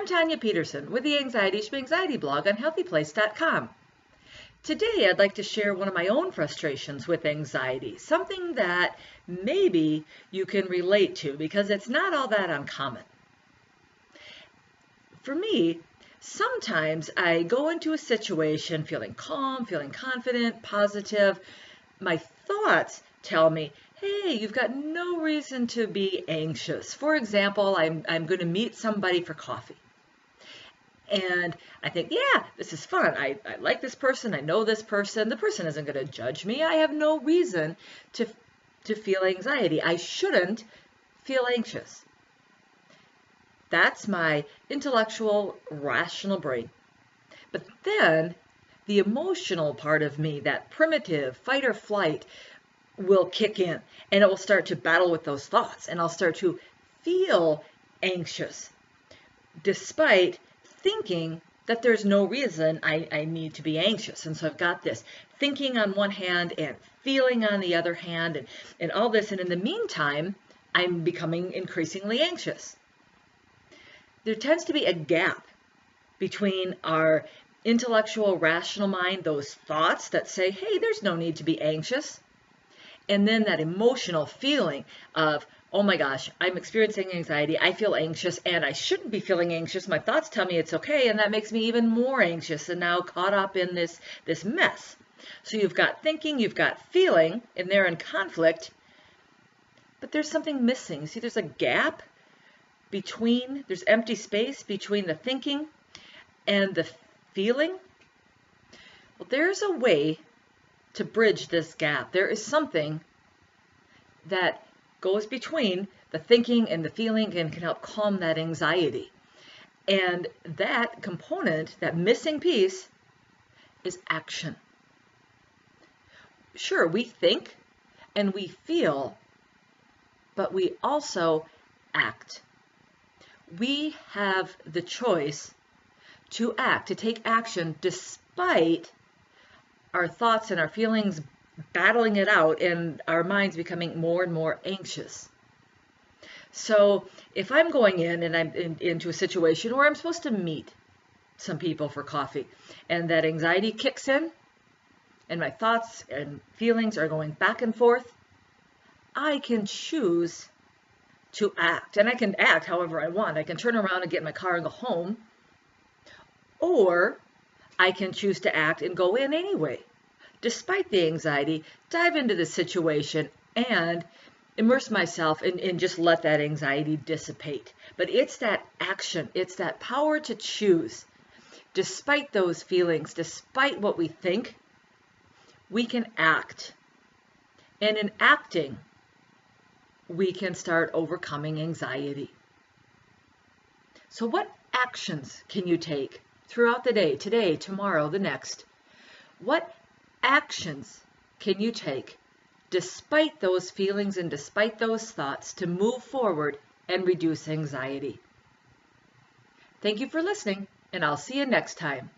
Tanya Peterson with the Anxiety Schmanxiety blog on HealthyPlace.com. Today I'd like to share one of my own frustrations with anxiety, something that maybe you can relate to because it's not all that uncommon. For me, sometimes I go into a situation feeling calm, feeling confident, positive. My thoughts tell me, hey, you've got no reason to be anxious. For example, I'm going to meet somebody for coffee. And I think, yeah, this is fun. I like this person. I know this person. The person isn't going to judge me. I have no reason to feel anxiety. I shouldn't feel anxious. That's my intellectual, rational brain. But then the emotional part of me, that primitive fight or flight, will kick in, and it will start to battle with those thoughts, and I'll start to feel anxious despite thinking that there's no reason I need to be anxious. And so I've got this thinking on one hand and feeling on the other hand, and all this, and in the meantime I'm becoming increasingly anxious. There tends to be a gap between our intellectual, rational mind, those thoughts that say, hey, there's no need to be anxious, and then that emotional feeling of, oh my gosh, I'm experiencing anxiety, I feel anxious, and I shouldn't be feeling anxious. My thoughts tell me it's okay, and that makes me even more anxious and now caught up in this mess. So you've got thinking, you've got feeling, and they're in conflict, but there's something missing. See, there's a gap between, there's empty space between the thinking and the feeling. Well, there's a way to bridge this gap. There is something that goes between the thinking and the feeling and can help calm that anxiety. And that component, that missing piece, is action. Sure, we think and we feel, but we also act. We have the choice to act, to take action despite our thoughts and our feelings battling it out and our minds becoming more and more anxious. So if I'm going in and I'm into a situation where I'm supposed to meet some people for coffee and that anxiety kicks in and my thoughts and feelings are going back and forth, I can choose to act. And I can act however I want. I can turn around and get in my car and go home, or I can choose to act and go in anyway. Despite the anxiety, dive into the situation and immerse myself and just let that anxiety dissipate. But it's that action, it's that power to choose. Despite those feelings, despite what we think, we can act. And in acting, we can start overcoming anxiety. So what actions can you take throughout the day, today, tomorrow, the next? What actions can you take despite those feelings and despite those thoughts to move forward and reduce anxiety? Thank you for listening, and I'll see you next time.